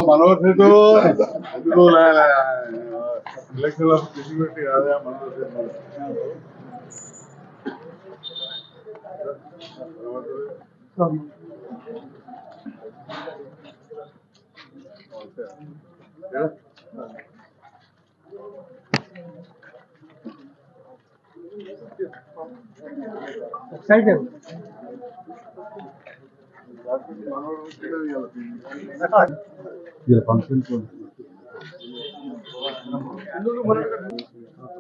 మనోహర్తో అందులో ఎలక్షన్ పెట్టి కాదా మనోహర్ ఫంక్షన్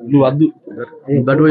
నువ్వు వద్దు బాబు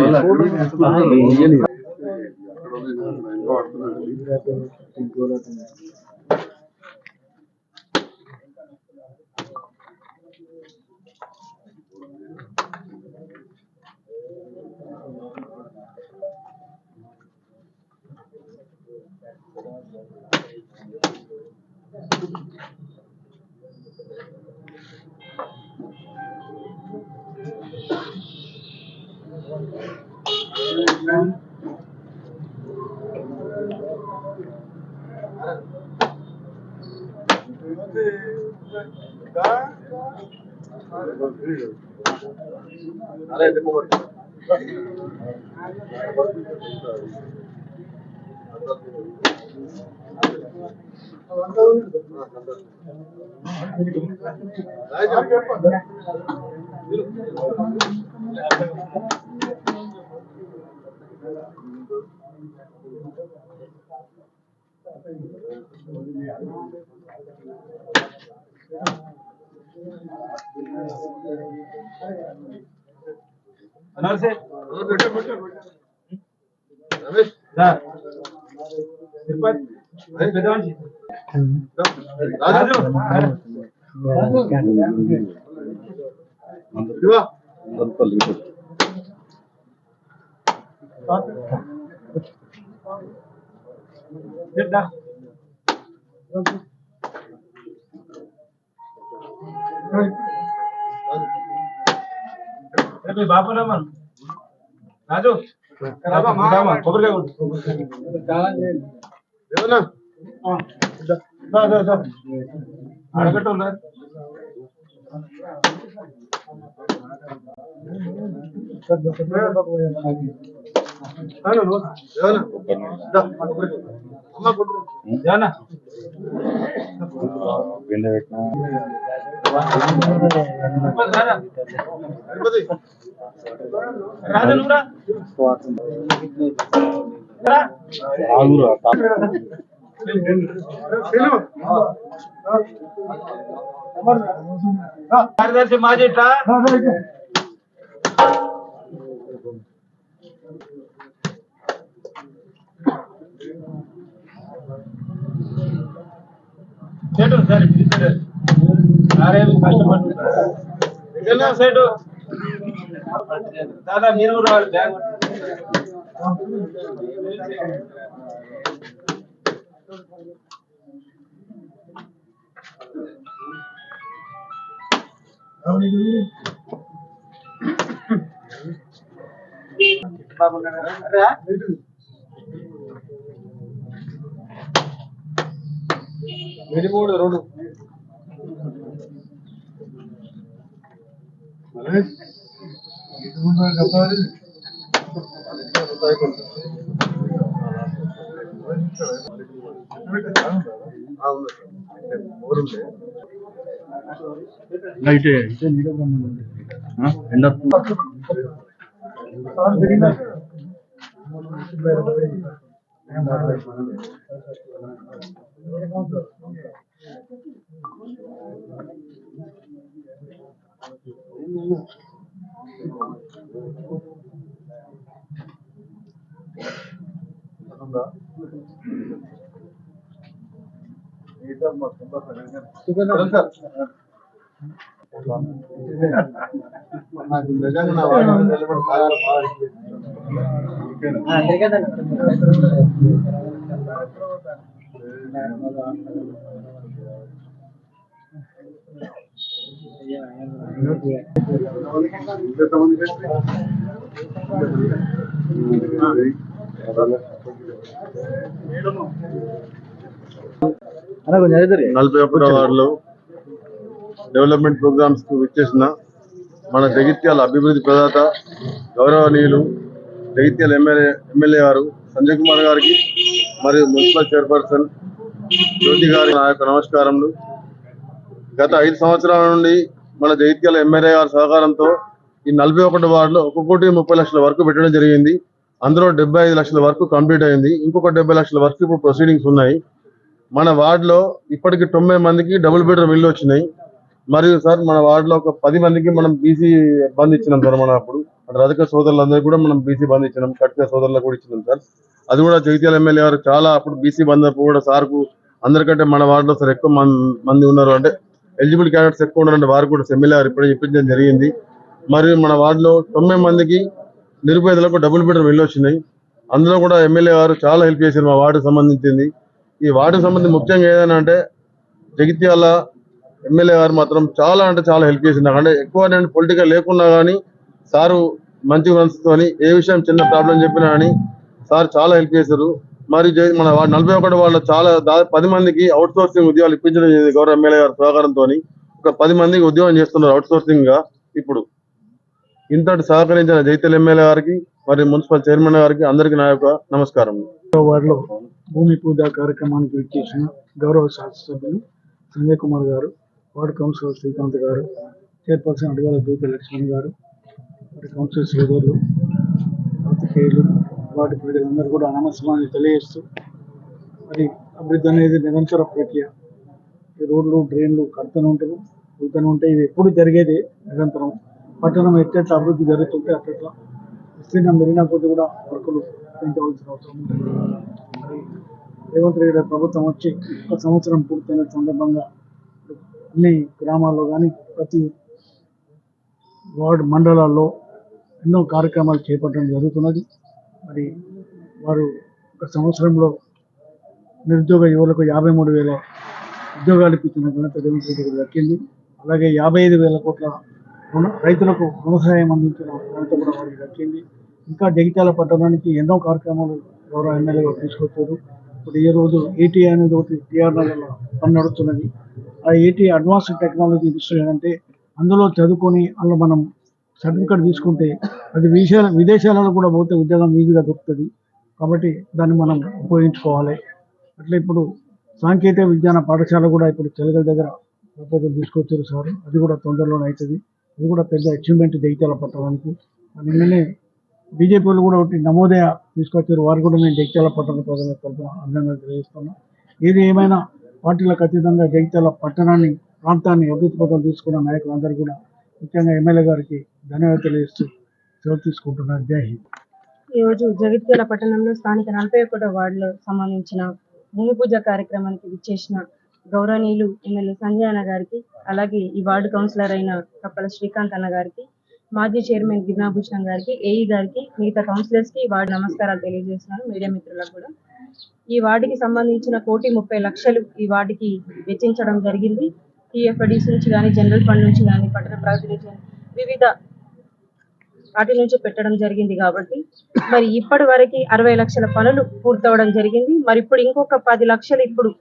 రాజు కొబ్బరికాయ అడగట్టు కార్యదర్శి మాజిట్లా సేటు సరే కష్టపడుతున్నా సేటు దాదా మీరు కూడా బ్యాగ్ మూడు రెండు చెప్పాలి నలభై వార్డులో డెవలప్మెంట్ ప్రోగ్రామ్స్ కు విచ్చేసిన మన జగిత్యాల అభివృద్ధి ప్రదాత గౌరవనీయులు జగిత్యాల ఎమ్మెల్యే గారు సంజయ్ కుమార్ గారికి మరియు మున్సిపల్ చైర్పర్సన్ జ్యోతి గారి నా యొక్క నమస్కారములు. గత 5 సంవత్సరాల నుండి మన జగిత్యాల ఎమ్మెల్యే గారి సహకారంతో ఈ 41 వార్డులో 1,30,00,000 వరకు పెట్టడం జరిగింది. అందులో 75 లక్షల వరకు కంప్లీట్ అయింది. ఇంకొక 70 లక్షల వరకు ఇప్పుడు ప్రొసీడింగ్స్ ఉన్నాయి. మన వార్డులో ఇప్పటికి 90 మందికి డబుల్ బెడ్రూమ్ ఇల్లు వచ్చినాయి. మరియు సార్ మన వార్డులో ఒక 10 మందికి మనం బీసీ బంద్ ఇచ్చినాం సార్. మన అప్పుడు రజక సోదరులందరికీ కూడా మనం బీసీ బంద్ ఇచ్చినాం, కట్టిన సోదరులకు కూడా ఇచ్చినాం సార్. అది కూడా జగిత్యాల ఎమ్మెల్యే గారు చాలా అప్పుడు బీసీ బంద్ అప్పుడు కూడా సార్కు అందరికంటే మన వార్డులో సార్ ఎక్కువ మంది ఉన్నారు, అంటే ఎలిజిబుల్ క్యాండిడేట్స్ ఎక్కువ ఉన్నారంటే వారు కూడా ఎమ్మెల్యే గారు ఇప్పుడే చెప్పించడం జరిగింది. మరియు మన వార్డులో 90 మందికి నిరుపేదలకు డబుల్ బెడ్రూమ్ ఇల్లు వచ్చినాయి. అందులో కూడా ఎమ్మెల్యే గారు చాలా హెల్ప్ చేశారు మా వార్డుకు సంబంధించింది. ఈ వార్డుకు సంబంధించి ముఖ్యంగా ఏదైనా అంటే జగిత్యాల ఎమ్మెల్యే గారు మాత్రం చాలా అంటే చాలా హెల్ప్ చేసింది. అంటే ఎక్కువ నేను పొలిటికల్ లేకున్నా కానీ సారు మంచి మనసుతో ఏ విషయం చిన్న ప్రాబ్లం చెప్పినా కానీ సార్ చాలా హెల్ప్ చేశారు. మరి మన 41 వాళ్ళ చాలా దాదాపు 10 మందికి అవుట్ సోర్సింగ్ ఉద్యోగాలు ఇప్పించడం జరిగింది గౌరవ ఎమ్మెల్యే గారి సహకారంతో. ఒక 10 మందికి ఉద్యోగం చేస్తున్నారు అవుట్ సోర్సింగ్ గా. ఇప్పుడు ఇంతటి సహకరించిన జగిత్యాల ఎమ్మెల్యే గారికి మరియు మున్సిపల్ చైర్మన్ గారికి అందరికీ నా యొక్క నమస్కారం. వారిలో భూమి పూజ కార్యక్రమానికి విచ్చేసిన గౌరవ శాసనసభ్యులు సంజయ్ కుమార్ గారు, వార్డు కౌన్సిలర్ శ్రీకాంత్ గారు, చైర్పర్సన్ అడిగాల జ్యోతి లక్ష్మణ్ గారు, వారి కౌన్సిలర్ సోదరులు, పాత్రికేయులు, వార్డు ప్రజలందరూ కూడా నమస్కారాన్ని తెలియజేస్తూ, మరి అభివృద్ధి అనేది నిరంతర ప్రక్రియ. ఈ రోడ్లు డ్రైన్లు కడుతూనే ఉంటారు, వెళ్తూనే ఉంటాయి. ఇది ఎప్పుడు జరిగేది నిరంతరం. పట్టణం ఎట్లా అభివృద్ధి జరుగుతుంటే అట్లా విస్తీర్ణం పెరిగిన కొద్ది కూడా వర్కులు పెంచవలసిన అవసరం ఉంది. మరి రేవంత్ రెడ్డి ప్రభుత్వం వచ్చి 1 సంవత్సరం పూర్తయిన సందర్భంగా అన్ని గ్రామాల్లో కానీ ప్రతి వార్డు మండలాల్లో ఎన్నో కార్యక్రమాలు చేపట్టడం జరుగుతున్నది. మరి వారు 1 సంవత్సరంలో నిరుద్యోగ యువలకు 53,000 ఉద్యోగాలు ఇప్పించిన ఘనత రేవంత్ రెడ్డికి దక్కింది. అలాగే 55,000 కోట్ల రైతులకు రుణ సహాయం అందించిన ఘనత కూడా వారికి దక్కింది. ఇంకా జగిత్యాల పట్టణానికి ఎన్నో కార్యక్రమాలు గౌరవ ఎమ్మెల్యేగా తీసుకొచ్చారు. ఇప్పుడు ఈ రోజు ఏటీ అనేది ఒకటి టీఆర్ నగర్లో పని నడుస్తున్నది. ఆ ఏటీ అడ్వాన్స్డ్ టెక్నాలజీ ఇన్స్టిట్యూట్ అంటే అందులో చదువుకొని అందులో మనం సర్టిఫికేట్ తీసుకుంటే అది విదేశాలలో కూడా పోతే ఉద్యోగం ఈజీగా దొరుకుతుంది. కాబట్టి దాన్ని మనం ఉపయోగించుకోవాలి. అట్లా ఇప్పుడు సాంకేతిక విజ్ఞాన పాఠశాల కూడా ఇప్పుడు చెలగల దగ్గర ప్రపోజల్ తీసుకొచ్చారు సార్. అది కూడా తొందరలోనే అవుతుంది. అది కూడా పెద్ద అచీవ్మెంట్ జగిత్యాల పట్టణానికి. నిన్ననే బీజేపీ వాళ్ళు కూడా ఒకటి నమోదయ తీసుకొచ్చారు. వారు కూడా నేను జగిత్యాల పట్టణ ప్రజల తరఫున అభినందనలు తెలియజేస్తున్నాను. ఏది ఏమైనా పార్టీలకు అతీతంగా జగిత్యాల పట్టణాన్ని, ప్రాంతాన్ని అభివృద్ధి పథకం తీసుకున్న నాయకులందరూ కూడా ముఖ్యంగా ఎమ్మెల్యే గారికి ధన్యవాదాలు తెలియజేస్తూ సెలవు తీసుకుంటున్నారు. జై హింద్. ఈరోజు జగిత్యాల పట్టణంలో స్థానిక 41వ వార్డులో సంబంధించిన భూమి పూజ కార్యక్రమానికి విచ్చేసిన గౌరవనీయులు ఎమ్మెల్యే సంజయ్ అన్న గారికి, అలాగే ఈ వార్డు కౌన్సిలర్ అయిన కప్పల శ్రీకాంత్ అన్న గారికి, మాజీ చైర్మన్ గిరినాభూషణం గారికి, ఏఈ గారికి, మిగతా కౌన్సిలర్స్ కి వార్డు నమస్కారాలు తెలియజేస్తున్నాను. మీడియా మిత్రులకు కూడా ఈ వార్డుకి సంబంధించిన 1,30,00,000 ఈ వార్డుకి వెచ్చించడం జరిగింది. టీఎఫ్ఐడిసి నుంచి కానీ, జనరల్ ఫండ్ నుంచి కానీ, పట్టణ ప్రగతి నుంచి వివిధ వాటి నుంచి పెట్టడం జరిగింది. కాబట్టి మరి ఇప్పటి వరకు 60 లక్షల పనులు పూర్తవడం జరిగింది. మరి ఇప్పుడు ఇంకొక 10 లక్షలు ఇప్పుడు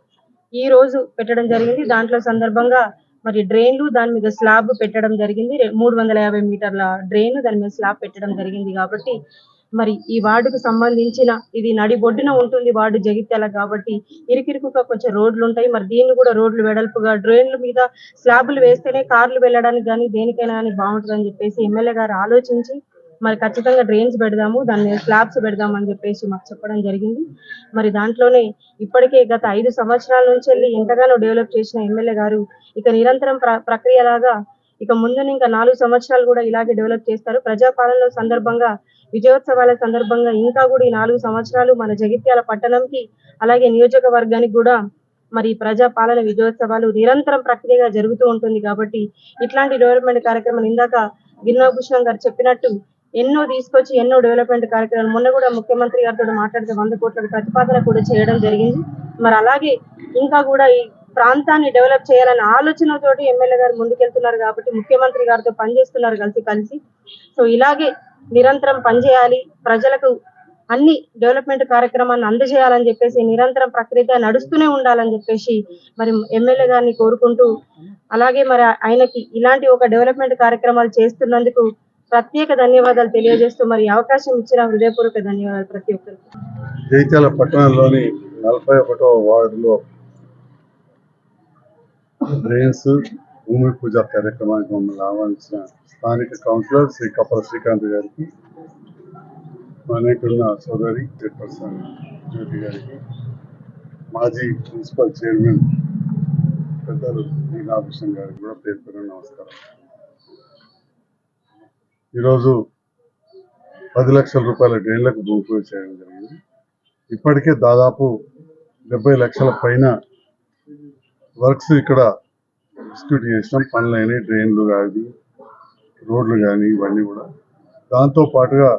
ఈ రోజు పెట్టడం జరిగింది. దాంట్లో సందర్భంగా మరి డ్రైన్లు, దాని మీద స్లాబ్ పెట్టడం జరిగింది. 350 మీటర్ల డ్రైన్, దాని మీద స్లాబ్ పెట్టడం జరిగింది. కాబట్టి మరి ఈ వార్డుకు సంబంధించిన ఇది నడిబొడ్డున ఉంటుంది వార్డు జగిత్యాల. కాబట్టి ఇరుకిరుకుగా కొంచెం రోడ్లు ఉంటాయి. మరి దీన్ని కూడా రోడ్లు వెడల్పుగా డ్రైన్ల మీద స్లాబులు వేస్తేనే కార్లు వెళ్ళడానికి కానీ దేనికైనా కానీ బాగుంటుందని చెప్పేసి ఎమ్మెల్యే గారు ఆలోచించి మరి ఖచ్చితంగా డ్రైన్స్ పెడదాము, దాని మీద స్లాబ్స్ పెడదాము అని చెప్పేసి మాకు చెప్పడం జరిగింది. మరి దాంట్లోనే ఇప్పటికే గత 5 సంవత్సరాల నుంచి వెళ్ళి ఎంతగానో డెవలప్ చేసిన ఎమ్మెల్యే గారు ఇక నిరంతరం ప్రక్రియలాగా ఇక ముందు ఇంకా 4 సంవత్సరాలు కూడా ఇలాగే డెవలప్ చేస్తారు. ప్రజాపాలన సందర్భంగా, విజయోత్సవాల సందర్భంగా ఇంకా కూడా ఈ 4 సంవత్సరాలు మన జగిత్యాల పట్టణంకి అలాగే నియోజకవర్గానికి కూడా మరి ప్రజాపాలన విజయోత్సవాలు నిరంతరం ప్రక్రియగా జరుగుతూ ఉంటుంది. కాబట్టి ఇట్లాంటి డెవలప్మెంట్ కార్యక్రమాలు ఇందాక గిరినాభూషణం గారు చెప్పినట్టు ఎన్నో తీసుకొచ్చి ఎన్నో డెవలప్మెంట్ కార్యక్రమాలు మొన్న కూడా ముఖ్యమంత్రి గారితో మాట్లాడితే 100 కోట్ల ప్రతిపాదన కూడా చేయడం జరిగింది. మరి అలాగే ఇంకా కూడా ఈ ప్రాంతాన్ని డెవలప్ చేయాలనే ఆలోచనతోటి ఎమ్మెల్యే గారు ముందుకెళ్తున్నారు. కాబట్టి ముఖ్యమంత్రి గారితో పనిచేస్తున్నారు కలిసి. సో ఇలాగే నిరంతరం పనిచేయాలి, ప్రజలకు అన్ని డెవలప్మెంట్ కార్యక్రమాన్ని అందజేయాలని చెప్పేసి నిరంతరం ప్రక్రియ నడుస్తూనే ఉండాలని చెప్పేసి మరి ఎమ్మెల్యే గారిని కోరుకుంటూ, అలాగే మరి ఆయనకి ఇలాంటి ఒక డెవలప్మెంట్ కార్యక్రమాలు చేస్తున్నందుకు ప్రత్యేక ధన్యవాదాలు తెలియజేస్తూ మరి అవకాశం ఇచ్చిన హృదయపూర్వక ధన్యవాదాలు ప్రతి ఒక్కరికి. జగిత్యాల పట్టణంలోని 41వ వార్డులో డ్రైన్స్ భూమి పూజ కార్యక్రమానికి మమ్మల్ని ఆహ్వానించిన స్థానిక కౌన్సిలర్ శ్రీ కప్పల శ్రీకాంత్ గారికి, అనేకున్న సోదరి చైర్పర్సన్ జ్యోతి గారికి, మాజీ మున్సిపల్ చైర్మన్ పెద్దలు నీలాభూషణ్ గారికి కూడా పేరు పేరు నమస్కారం. ఈరోజు 10 లక్షల రూపాయల డ్రైన్లకు భూమి పూజ చేయడం జరిగింది. ఇప్పటికే దాదాపు 70 లక్షల పైన వర్క్స్ ఇక్కడ ఎగ్జిక్యూట్ చేసినాం. పనులైన డ్రైన్లు కానీ రోడ్లు కానీ ఇవన్నీ కూడా. దాంతో పాటుగా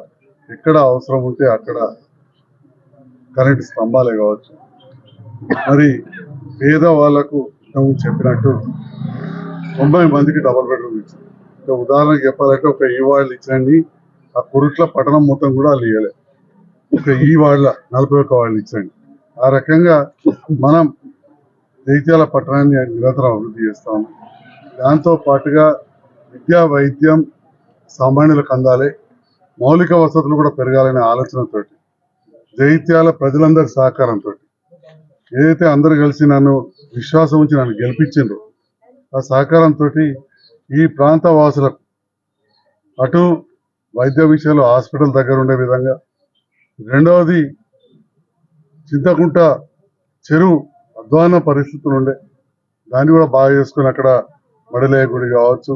ఎక్కడ అవసరం ఉంటే అక్కడ కరెంటు స్తంభాలే కావచ్చు, మరి పేద వాళ్లకు చెప్పినట్టు 90 మందికి డబుల్ బెడ్రూమ్ ఇచ్చింది. ఉదాహరణకు చెప్పాలంటే ఒక ఈ వార్డులు ఇచ్చండి, ఆ కురుట్ల పట్టణం మొత్తం కూడా వాళ్ళు ఇవ్వలే. ఒక ఈ వార్డుల 41 వార్డులు ఇచ్చండి. ఆ రకంగా మనం జగిత్యాల పట్టణాన్ని నిరంతరం అభివృద్ధి చేస్తాం. దాంతో పాటుగా విద్యా వైద్యం సామాన్యులకు అందాలి, మౌలిక వసతులు కూడా పెరగాలనే ఆలోచనతో జగిత్యాల ప్రజలందరి సహకారంతో ఏదైతే అందరూ కలిసి నన్ను విశ్వాసం ఉంచి నన్ను గెలిపించిండ్రో ఆ సహకారంతో ఈ ప్రాంత వాసులకు అటు వైద్య విషయంలో హాస్పిటల్ దగ్గర ఉండే విధంగా, రెండవది చింతకుంట చెరువు అధ్వాన పరిస్థితులు ఉండే దాన్ని కూడా బాగా చేసుకుని అక్కడ మడిలయ్య గుడి కావచ్చు,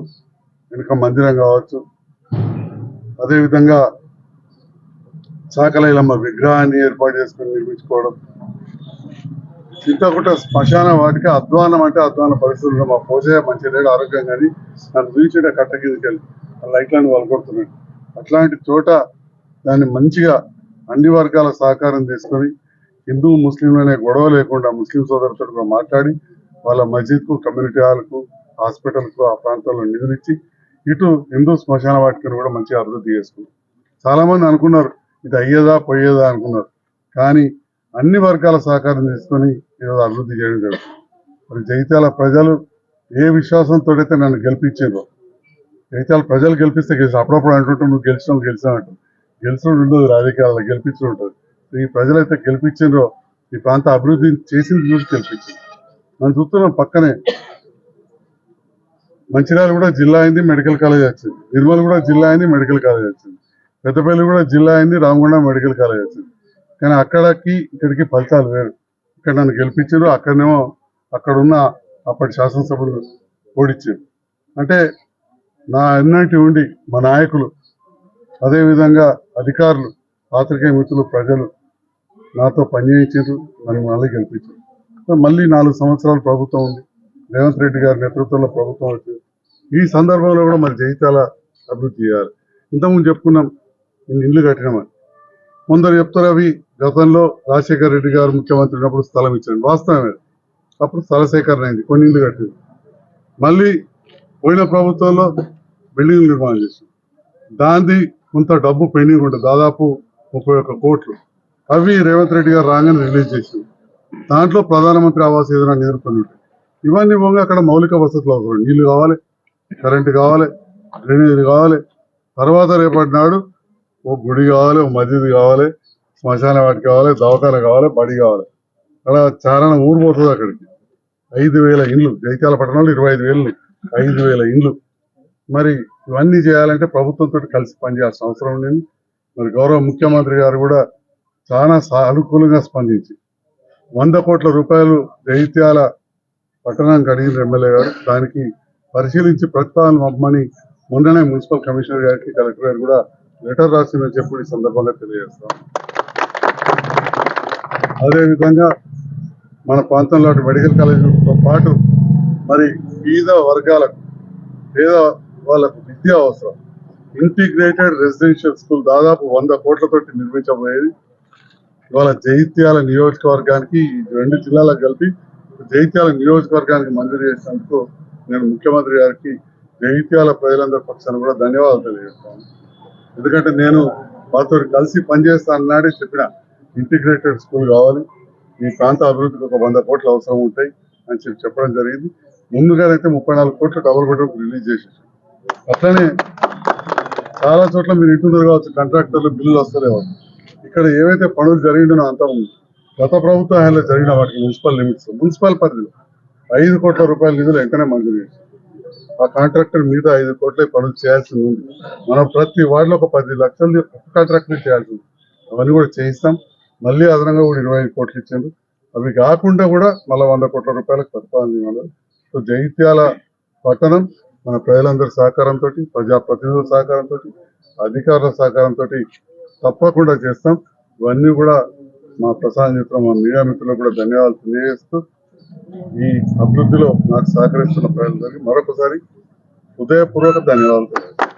వెనుక మందిరం కావచ్చు, అదేవిధంగా చాకలైలమ్మ విగ్రహాన్ని ఏర్పాటు చేసుకుని నిర్మించుకోవడం, చింతకుంట శ్మశాన వాటికి అధ్వానం అంటే అధ్వాన పరిస్థితుల్లో మా పోసే మంచి లేడు ఆరోగ్యం కానీ నన్ను చూపించేట కట్ట కిందకి వెళ్ళి లైట్లను వలకొడుతున్నాడు. అట్లాంటి చోట దాన్ని మంచిగా అన్ని వర్గాల సహకారం తీసుకొని హిందూ ముస్లింలనే గొడవ లేకుండా ముస్లిం సోదరులతో కూడా మాట్లాడి వాళ్ళ మస్జిద్కు, కమ్యూనిటీ హాల్కు, హాస్పిటల్కు ఆ ప్రాంతంలో నిధులిచ్చి ఇటు హిందూ శ్మశాన వాటికను కూడా మంచిగా అభివృద్ధి చేసుకున్నారు. చాలా మంది అనుకున్నారు ఇది అయ్యేదా పోయేదా అనుకున్నారు, కానీ అన్ని వర్గాల సహకారం తీసుకొని ఈరోజు అభివృద్ధి చేయడం జరుగుతుంది. మరి జగిత్యాల ప్రజలు ఏ విశ్వాసంతో అయితే నన్ను గెలిపించారో, జగిత్యాల ప్రజలు గెలిపిస్తే అప్పుడప్పుడు అంటుంటాం నువ్వు గెలిచినావు అంటారు. గెలిచడం ఉండదు, రాజకీయాల్లో గెలిపించడం ఉంటుంది. ఈ ప్రజలైతే గెలిపించారో ఈ ప్రాంత అభివృద్ధి చేసింది చూసి గెలిపించింది. మనం చూస్తున్నాం పక్కనే మంచిర్యాల కూడా జిల్లా అయింది, మెడికల్ కాలేజ్ వచ్చింది. నిర్మల్ కూడా జిల్లా అయింది, మెడికల్ కాలేజ్ వచ్చింది. పెద్దపల్లి కూడా జిల్లా అయింది, రామగుండం మెడికల్ కాలేజ్ వచ్చింది. కానీ అక్కడికి ఇక్కడికి ఫలితాలు వేరు. ఇక్కడ నన్ను గెలిపించారు, అక్కడనేమో అక్కడున్న అప్పటి శాసనసభ్యులు ఓడించారు. అంటే నా ఎన్నటి ఉండి మా నాయకులు, అదేవిధంగా అధికారులు, పాత్రికేయ మిత్రులు, ప్రజలు నాతో పనిచేయించారు, నన్ను మళ్ళీ గెలిపించారు. మళ్ళీ 4 సంవత్సరాలు ప్రభుత్వం ఉంది, రేవంత్ రెడ్డి గారి నేతృత్వంలో ప్రభుత్వం వచ్చింది. ఈ సందర్భంలో కూడా మరి జగిత్యాల అభివృద్ధి చేయాలి. ఇంతకుముందు చెప్పుకున్నాం ఇల్లు కట్టినామని, కొందరు చెప్తారు అవి గతంలో రాజశేఖర రెడ్డి గారు ముఖ్యమంత్రి ఉన్నప్పుడు స్థలం ఇచ్చారు, వాస్తవమే. అప్పుడు స్థల సేకరణ అయింది, కొన్ని ఇల్లు కట్టింది. మళ్ళీ పోయిన ప్రభుత్వంలో బిల్డింగ్ నిర్మాణం చేసింది, దాన్ని కొంత డబ్బు పెండింగ్ ఉంటుంది, దాదాపు 31 కోట్లు. అవి రేవంత్ రెడ్డి గారు రాగానే రిలీజ్ చేసింది. దాంట్లో ప్రధానమంత్రి ఆవాస్ యోజన నిధులు కొన్ని ఉంటాయి. ఇవన్నీ పోగా అక్కడ మౌలిక వసతులు అవసరం, నీళ్లు కావాలి, కరెంటు కావాలి, డ్రైనేజీలు కావాలి. తర్వాత రేపటి నాడు ఓ గుడి కావాలి, ఓ మసీదు కావాలి, శ్మశాన వాటి కావాలి, దవాఖాన కావాలి, బడి కావాలి. అక్కడ చాలా ఊరు పోతుంది అక్కడికి. 5,000 ఇండ్లు, జగిత్యాల పట్టణంలో 25,000, 5,000 ఇండ్లు. మరి ఇవన్నీ చేయాలంటే ప్రభుత్వంతో కలిసి పనిచేయాల్సిన అవసరం ఉండేది. మరి గౌరవ ముఖ్యమంత్రి గారు కూడా చాలా సానుకూలంగా స్పందించి 100 కోట్ల రూపాయలు జగిత్యాల పట్టణానికి అడిగిన ఎమ్మెల్యే గారు దానికి పరిశీలించి ప్రతిపాదన పంపమని మొన్ననే మున్సిపల్ కమిషనర్ గారికి, కలెక్టర్ గారికి కూడా లెటర్ రాసిందని చెప్పి ఈ సందర్భంగా తెలియజేస్తాం. అదేవిధంగా మన ప్రాంతంలో అటు మెడికల్ కాలేజీతో పాటు మరి పేద వర్గాలకు, పేద వాళ్ళకు విద్య అవసరం. ఇంటిగ్రేటెడ్ రెసిడెన్షియల్ స్కూల్ దాదాపు 100 కోట్లతోటి నిర్మించబోయేది. ఇవాళ జగిత్యాల నియోజకవర్గానికి 2 జిల్లాలకు కలిపి జగిత్యాల నియోజకవర్గానికి మంజూరు చేసినందుకు నేను ముఖ్యమంత్రి గారికి, జగిత్యాల ప్రజలందరి పక్షాన కూడా ధన్యవాదాలు తెలియజేస్తాను. ఎందుకంటే నేను వాళ్ళతో కలిసి పనిచేస్తా అన్నాడే చెప్పిన ఇంటిగ్రేటెడ్ స్కూల్ కావాలి, ఈ ప్రాంత అభివృద్ధికి ఒక 100 కోట్లు అవసరం ఉంటాయి అని చెప్పడం జరిగింది. ముందుగానైతే 34 కోట్లు డబుల్ బెడ్రూమ్ రిలీజ్ చేసేసాం. అట్లనే చాలా చోట్ల మీరు ఇంటున్నారు కావచ్చు, కాంట్రాక్టర్లు బిల్లులు వస్తలేవు. ఇక్కడ ఏవైతే పనులు జరిగిందో అంతా గత ప్రభుత్వ హయాంలో జరిగిన వాటికి మున్సిపల్ పరిధిలో 5 కోట్ల రూపాయల నిధులు వెంటనే మంజూరు చేశారు. ఆ కాంట్రాక్టర్ మీద 5 కోట్ల పనులు చేయాల్సి ఉంది. మనం ప్రతి వార్డులో ఒక 10 లక్షలు కాంట్రాక్టర్ చేయాల్సి ఉంది. అవన్నీ కూడా చేయిస్తాం. మళ్ళీ అదనంగా కూడా 25 కోట్లు ఇచ్చారు. అవి కాకుండా కూడా మళ్ళీ 100 కోట్ల రూపాయలకు ప్రతిపాదన. సో జగిత్యాల పట్టణం మన ప్రజలందరి సహకారంతో, ప్రజాప్రతినిధుల సహకారంతో, అధికారుల సహకారంతో తప్పకుండా చేస్తాం. ఇవన్నీ కూడా మా ప్రసాద్ మిత్రం, మా మీడియా మిత్రులకు కూడా ధన్యవాదాలు తెలియజేస్తూ ఈ అభివృద్ధిలో నాకు సహకరిస్తున్న ప్రజలందరికీ మరొకసారి హృదయపూర్వక ధన్యవాదాలు.